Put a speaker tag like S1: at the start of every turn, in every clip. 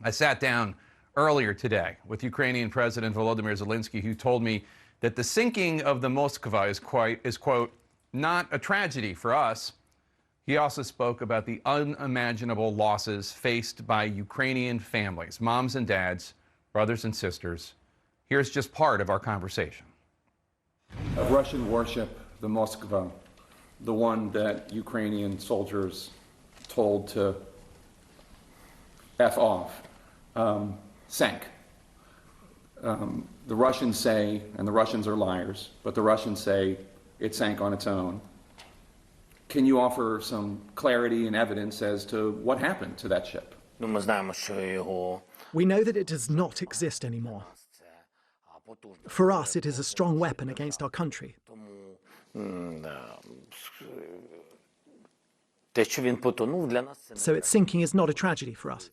S1: I sat down earlier today with Ukrainian President Volodymyr Zelenskyy, who told me that the sinking of the Moskva is, quote, not a tragedy for us. He also spoke about the unimaginable losses faced by Ukrainian families, moms and dads, brothers and sisters. Here's just part of our conversation.
S2: A Russian warship, the Moskva, the one that Ukrainian soldiers told to F off, sank. The Russians say, and the Russians are liars, but the Russians say it sank on its own. Can you offer some clarity and evidence as to what happened to that ship?
S3: We know that it does not exist anymore. For us, it is a strong weapon against our country. So its sinking is not a tragedy for us.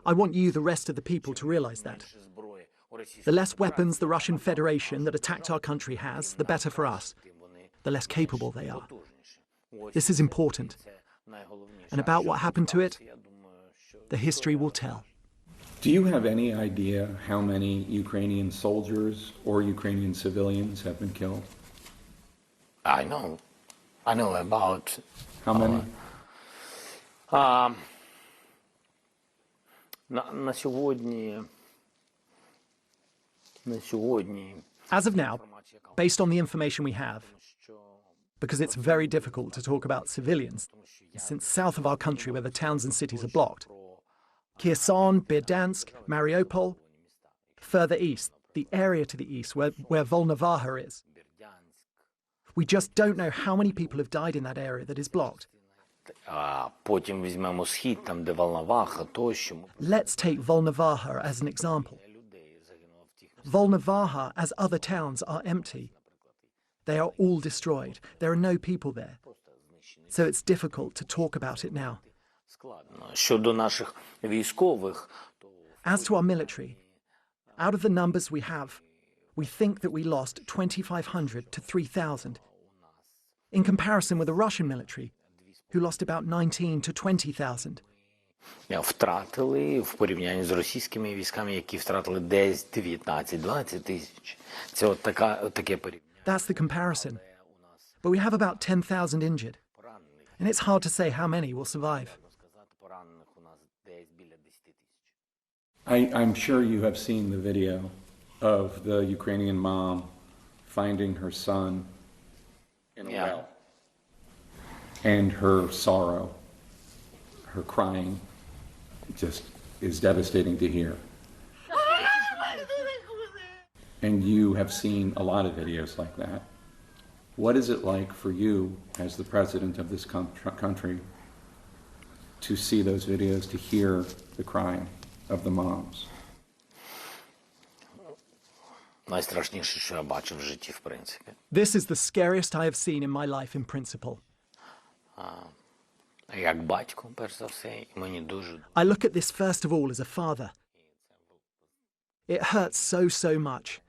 S3: I want you, the rest of the people, to realize that. The less weapons the Russian Federation that attacked our country has, the better for us. The less capable they are. This is important. And about what happened to it, the history will tell.
S2: Do you have any idea how many Ukrainian soldiers or Ukrainian civilians have been killed?
S4: I know about...
S2: How many?
S3: As of now, based on the information we have, because it's very difficult to talk about civilians, since south of our country where the towns and cities are blocked, Kherson, Berdyansk, Mariupol, further east, the area to the east where Volnovakha is. We just don't know how many people have died in that area that is blocked. Let's take Volnovakha as an example. Volnovakha, as other towns, are empty. They are all destroyed. There are no people there. So it's difficult to talk about it now. As to our military, out of the numbers we have, we think that we lost 2,500 to 3,000. In comparison with the Russian military, who lost about 19 to 20,000.
S4: Втратили в порівнянні з російськими військами, які втратили десь 19-20 тисяч. Це от таке порівняння.
S3: That's the comparison. But we have about 10,000 injured. And it's hard to say how many will survive.
S2: I'm sure you have seen the video of the Ukrainian mom finding her son in a well. And her sorrow, her crying, just is devastating to hear. And you have seen a lot of videos like that. What is it like for you, as the president of this country, to see those videos, to hear the crying of the moms?
S4: Найстрашніше, що я бачив в житті, в принципі.
S3: This is the scariest I have seen in my life in principle.
S4: Як батько, перш за все, мені дуже...
S3: I look at this first of all as a father. It hurts so much.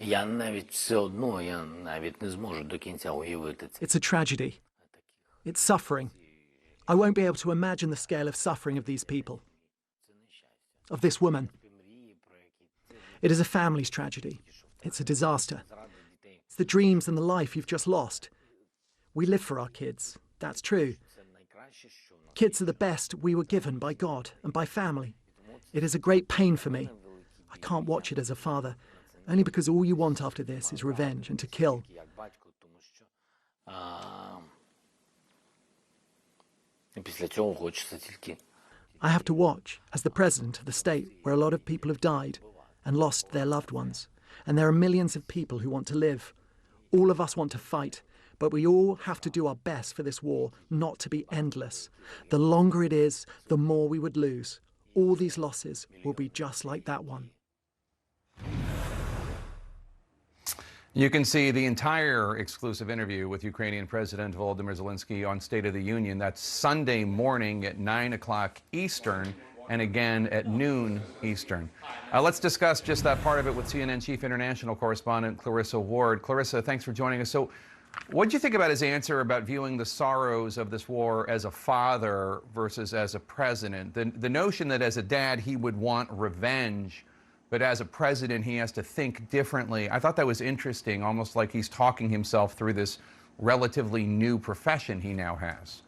S4: Я навіть все одно, я навіть не зможу до кінця уявити це.
S3: It's a tragedy. It's suffering. I won't be able to imagine the scale of suffering of these people. Of this woman. It is a family's tragedy. It's a disaster. It's the dreams and the life you've just lost. We live for our kids. That's true. Kids are the best we were given by God and by family. It is a great pain for me. I can't watch it as a father, only because all you want after this is revenge and to kill. I have to watch as the president of the state where a lot of people have died and lost their loved ones. And there are millions of people who want to live. All of us want to fight. But we all have to do our best for this war not to be endless. The longer it is, the more we would lose. All these losses will be just like that one.
S1: You can see the entire exclusive interview with Ukrainian President Volodymyr Zelenskyy on State of the Union. That's Sunday morning at 9 o'clock Eastern and again at noon Eastern. Let's discuss just that part of it with CNN Chief International Correspondent Clarissa Ward. Clarissa, thanks for joining us. So What did you think about his answer about viewing the sorrows of this war as a father versus as a president? The notion that as a dad he would want revenge, but as a president he has to think differently. I thought that was interesting, almost like he's talking himself through this relatively new profession he now has.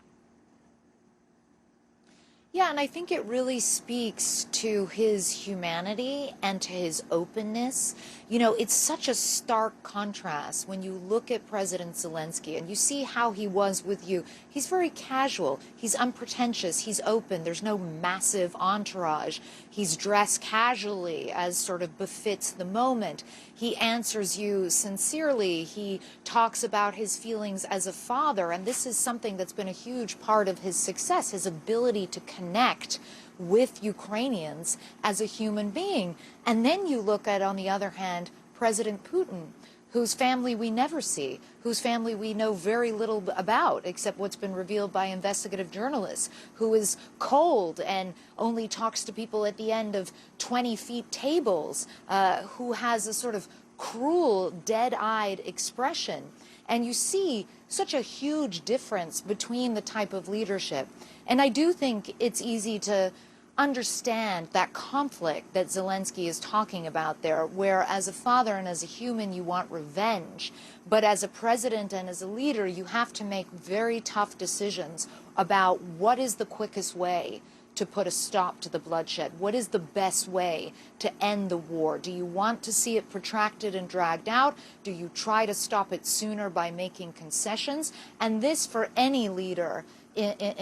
S5: Yeah, and I think it really speaks to his humanity and to his openness. You know, it's such a stark contrast when you look at President Zelenskyy and you see how he was with you. He's very casual. He's unpretentious. He's open. There's no massive entourage. He's dressed casually as sort of befits the moment. He answers you sincerely. He talks about his feelings as a father. And this is something that's been a huge part of his success, his ability to connect with Ukrainians as a human being. And then you look at, on the other hand, President Putin, whose family we never see, whose family we know very little about, except what's been revealed by investigative journalists, who is cold and only talks to people at the end of 20-feet tables, who has a sort of cruel, dead-eyed expression. And you see such a huge difference between the type of leadership. And I do think it's easy to understand that conflict that Zelenskyy is talking about there, where as a father and as a human you want revenge, but as a president and as a leader you have to make very tough decisions about what is the quickest way to put a stop to the bloodshed. What is the best way to end the war? Do you want to see it protracted and dragged out? Do you try to stop it sooner by making concessions? And this, for any leader in